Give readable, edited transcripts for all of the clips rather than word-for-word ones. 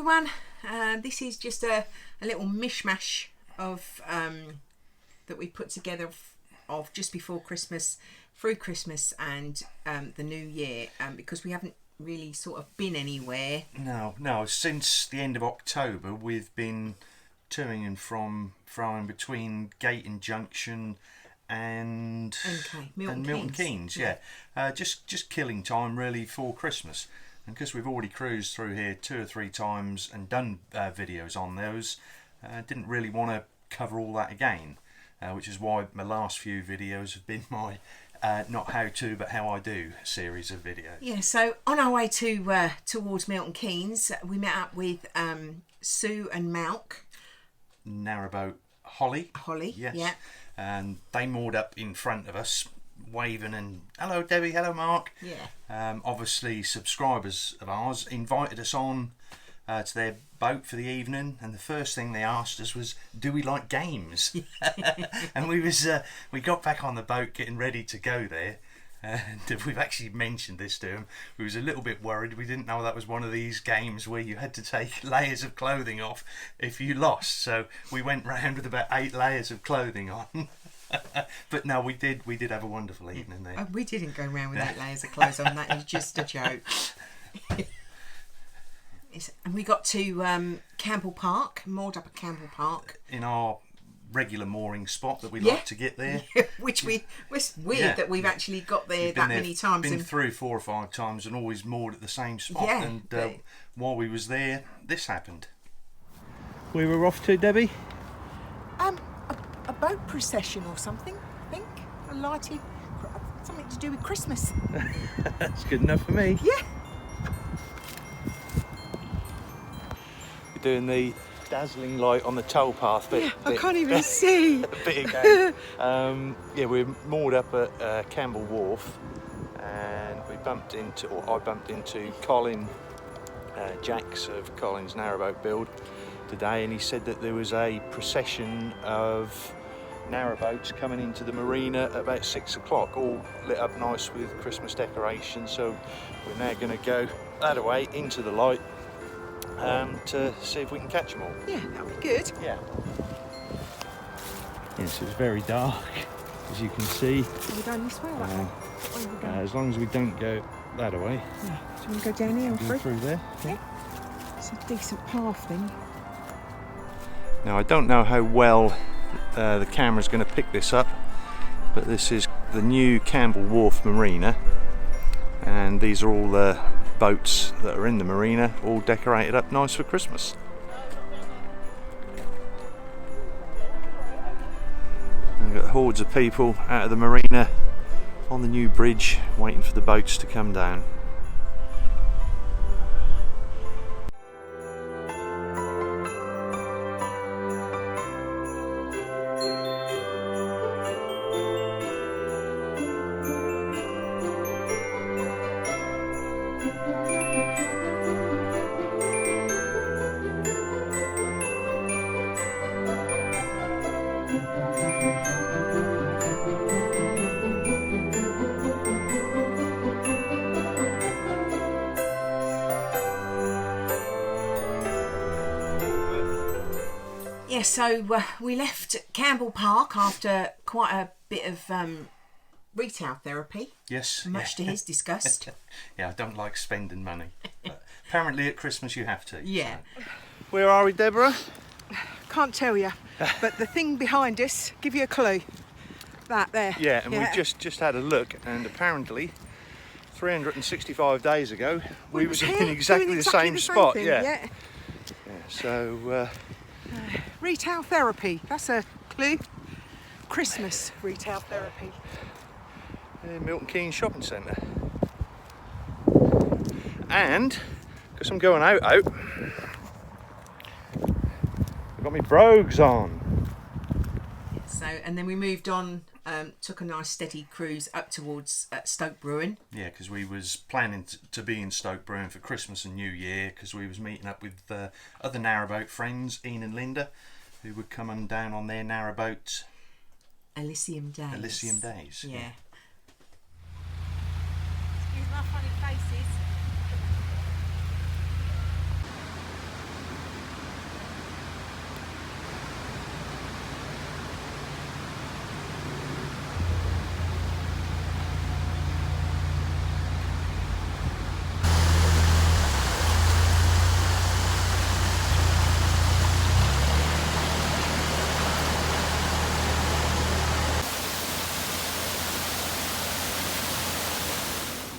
everyone. This is just a little mishmash of that we put together of just before Christmas, through Christmas and the New Year, because we haven't really sort of been anywhere. No. Since the end of October, we've been toing and from between Gayton Junction and Milton Keynes. Yeah, just killing time really for Christmas. And because we've already cruised through here 2 or 3 times and done videos on those, didn't really want to cover all that again, which is why my last few videos have been my not how to but how I do series of videos. Yeah, so on our way to towards Milton Keynes, we met up with Sue and Malk. Narrowboat Holly. Yes. Yeah. And they moored up in front of us, waving and hello Debbie, hello Mark. Yeah. Obviously subscribers of ours invited us on to their boat for the evening, and the first thing they asked us was, do we like games? And we got back on the boat getting ready to go there, and we've actually mentioned this to them. We was a little bit worried. We didn't know that was one of these games where you had to take layers of clothing off if you lost, so we went round with about 8 layers of clothing on. But no, we did have a wonderful evening there. We didn't go around with 8 layers of clothes on. That is just a joke. And we got to Campbell Park, moored up at Campbell Park in our regular mooring spot that we like to get there. Which it's weird that we've actually got there that many times. Been through 4 or 5 times and always moored at the same spot. Yeah, and while we was there, this happened. We were off to, Debbie? A boat procession or something, I think. A lighted, something to do with Christmas. That's good enough for me. Yeah. We're doing the dazzling light on the towpath bit. Yeah, I can't even see. Bit again. We're moored up at Campbell Wharf, and I bumped into Colin Jacks of Colin's Narrowboat Build today, and he said that there was a procession of narrowboats coming into the marina at about 6 o'clock, all lit up nice with Christmas decorations. So we're now going to go that way into the light to see if we can catch them all. Yeah, that'll be good. Yeah. Yes, it's very dark, as you can see. Are we going this way or that way? Where are we going? As long as we don't go that way. Yeah. Do you want to go down here and through there? Yeah. It's a decent path then. Now I don't know how well the camera's going to pick this up, but this is the new Campbell Wharf Marina, and these are all the boats that are in the marina, all decorated up nice for Christmas. And we've got hordes of people out of the marina on the new bridge waiting for the boats to come down. Yeah, so we left Campbell Park after quite a bit of retail therapy. Yes. Much to his disgust. Yeah, I don't like spending money. But apparently at Christmas you have to. Yeah. So. Where are we, Deborah? Can't tell you, but the thing behind us, give you a clue. That there. Yeah, and we've just had a look, and apparently 365 days ago we were doing exactly the same spot. Thing, yeah. So retail therapy, that's a clue. Christmas retail therapy. Milton Keynes Shopping Centre. And because I'm going out, I've got my brogues on. So, and then we moved on, took a nice steady cruise up towards Stoke Bruerne. Yeah, because we was planning to be in Stoke Bruerne for Christmas and New Year, because we was meeting up with other narrowboat friends, Ian and Linda, who were coming down on their narrowboat. Elysium Days. Elysium Days. Yeah. Excuse my funny faces.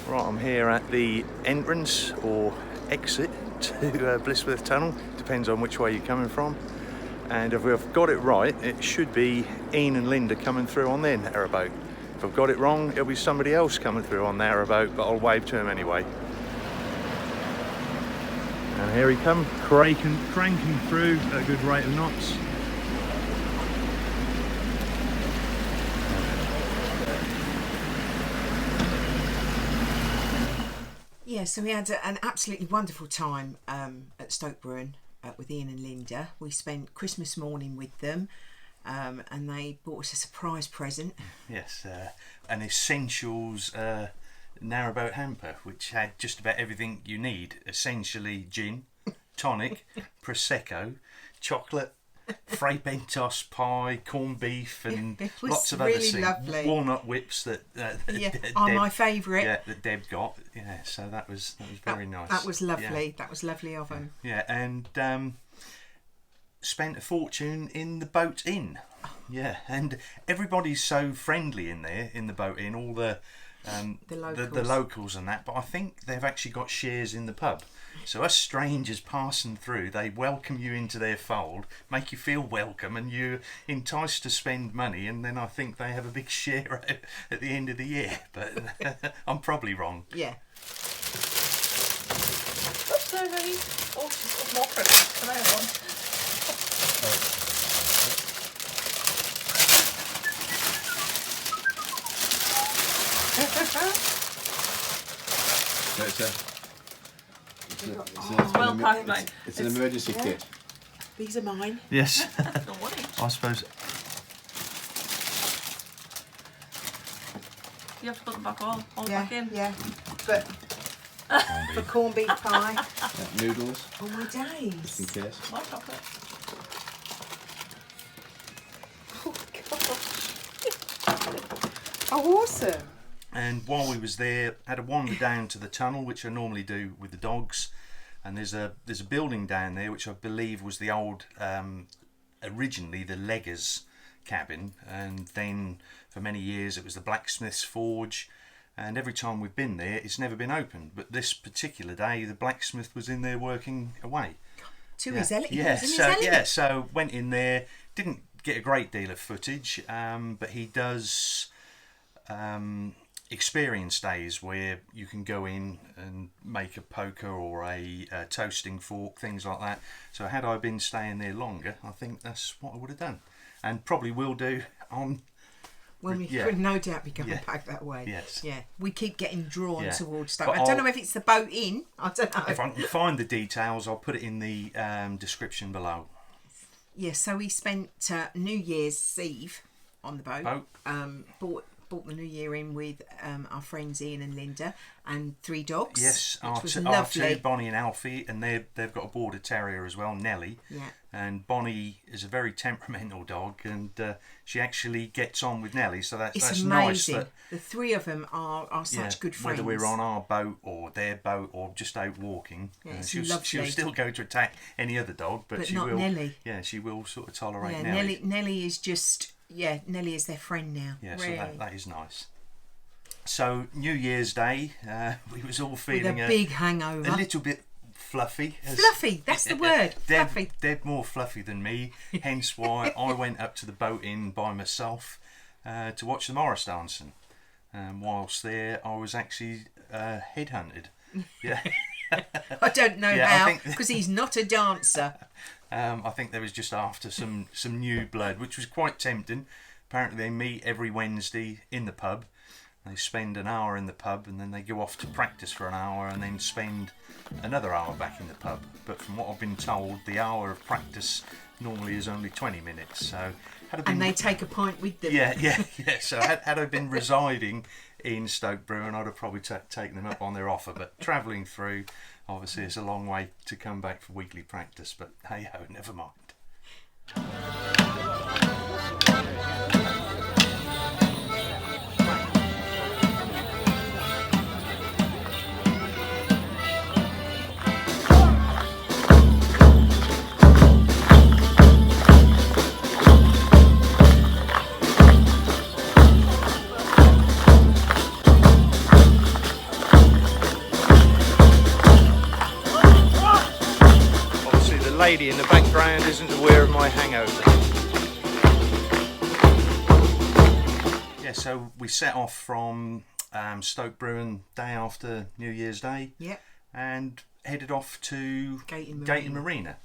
Right, I'm here at the entrance or exit to Blacksmiths Tunnel, depends on which way you're coming from. And if we've got it right, it should be Ian and Linda coming through on their narrowboat. If I've got it wrong, it'll be somebody else coming through on their narrowboat, but I'll wave to him anyway. And here he comes, cranking through at a good rate of knots. Yeah, so we had an absolutely wonderful time at Stoke Bruerne with Ian and Linda. We spent Christmas morning with them, and they bought us a surprise present. Yes, an essentials narrowboat hamper, which had just about everything you need. Essentially gin, tonic, prosecco, chocolate, Fray Bentos pie, corned beef, and lots of really other things. lovely. Walnut whips that are my favourite. Yeah, that Deb got. Yeah, so that was very nice. That was lovely. Yeah. That was lovely of them. Yeah, and spent a fortune in the boat inn. Yeah, and everybody's so friendly in there, in the boat inn, all the locals and that, but I think they've actually got shares in the pub. So us strangers passing through, they welcome you into their fold, make you feel welcome, and you're enticed to spend money, and then I think they have a big share at the end of the year. But I'm probably wrong. Yeah. Oops, no, honey. Oh, she's got more crisps. Come on. Well packed, mate. It's an emergency kit. These are mine. Yes, No worry. I suppose. You have to put them back all back in. Yeah, but for corned beef pie. Noodles, Oh my days. just in case. More chocolate. Oh gosh. Oh, awesome. And while we was there, had a wander down to the tunnel, which I normally do with the dogs. And there's a building down there which I believe was the old, originally the Leggers cabin, and then for many years it was the Blacksmiths Forge. And every time we've been there, it's never been opened. But this particular day, the blacksmith was in there working away. His element. So went in there, didn't get a great deal of footage, but he does experience days where you can go in and make a poker or a toasting fork, things like that. So had I been staying there longer, I think that's what I would have done, and probably will do on. When we could no doubt be coming Yeah. back that way. Yes. Yeah. We keep getting drawn Yeah. towards stuff. But I don't know if it's the boat inn. I don't know. If I can find the details, I'll put it in the description below. Yeah, so we spent New Year's Eve on the boat. Bought the New Year in with our friends Ian and Linda and 3 dogs. Yes, which was R2, lovely. Bonnie and Alfie, and they've got a border terrier as well, Nellie. Yeah. And Bonnie is a very temperamental dog, and she actually gets on with Nellie, so that's It's nice. amazing. That, The 3 of them are such good friends. whether we're on our boat or their boat or just out walking, it's she'll lovely. still go to attack any other dog, but she not will. Nellie. Yeah, she will sort of tolerate Yeah, Nellie. Nellie is just Nellie is their friend now. Yeah, really. so that is nice. So New Year's Day, we was all feeling with a big hangover. a little bit fluffy. Fluffy, that's the word. Fluffy. Deb more fluffy than me, hence why I went up to the boat inn by myself to watch the Morris dancing. Whilst there, I was actually headhunted. Yeah. I don't know Yeah, I how, think- because he's not a dancer. I think they was just after some new blood, which was quite tempting. Apparently they meet every Wednesday in the pub. They spend an hour in the pub and then they go off to practice for an hour and then spend another hour back in the pub. But from what I've been told, the hour of practice normally is only 20 minutes. So had I been, And they take a pint with them. yeah. So had I been residing in Stoke Bruerne, I'd have probably taken them up on their offer. But travelling through, obviously, it's a long way to come back for weekly practice. But hey ho, never mind. lady in the background isn't aware of my hangover. Yeah, so we set off from Stoke Bruerne day after New Year's Day. Yep. And headed off to Gayton Marina,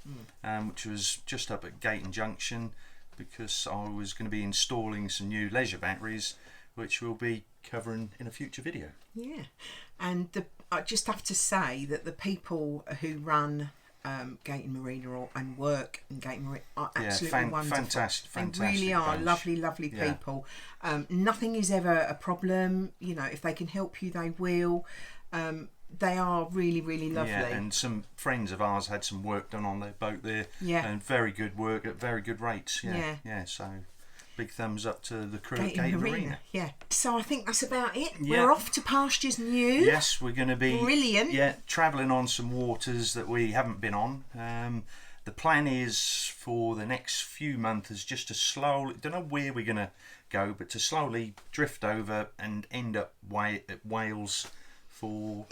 which was just up at Gayton Junction, because I was going to be installing some new leisure batteries, which we'll be covering in a future video. Yeah, and I just have to say that the people who run Gayton Marina and work in Gayton Marina are absolutely wonderful. Fantastic. They really are bunch. lovely people. Nothing is ever a problem. You know, if they can help you, they will. They are really lovely. Yeah, and some friends of ours had some work done on their boat there. Yeah. And very good work at very good rates. Yeah. So big thumbs up to the crew at Gayton Marina. Yeah. So I think that's about it. Yeah. We're off to pastures new. Yes, we're going to be brilliant. Yeah, travelling on some waters that we haven't been on. The plan is for the next few months is just to slowly, don't know where we're going to go, but to slowly drift over and end up at Wales for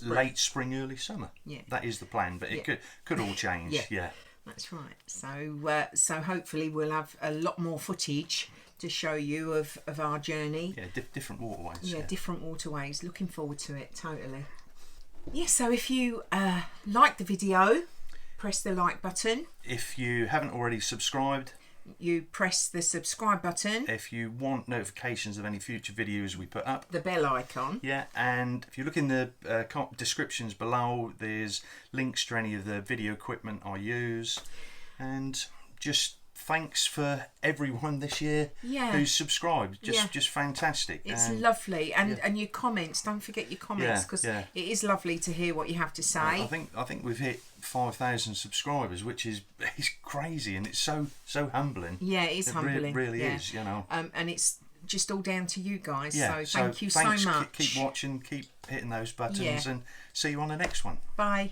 late spring, early summer. Yeah, that is the plan, but it could all change. Yeah, that's right. So hopefully we'll have a lot more footage to show you of our journey. Yeah, different waterways. Yeah, different waterways. Looking forward to it totally. Yeah. So if you like the video, press the like button. If you haven't already subscribed, you press the subscribe button. If you want notifications of any future videos we put up, the bell icon. Yeah, and if you look in the descriptions below, there's links to any of the video equipment I use. And just thanks for everyone this year who's subscribed. Just fantastic. It's lovely, and your comments. Don't forget your comments, because it is lovely to hear what you have to say. I think we've hit 5,000 subscribers, which is crazy, and it's so humbling. Yeah, it is humbling. It really is, you know. And it's just all down to you guys. Yeah, so thank you so much. Keep watching, keep hitting those buttons, and see you on the next one. Bye.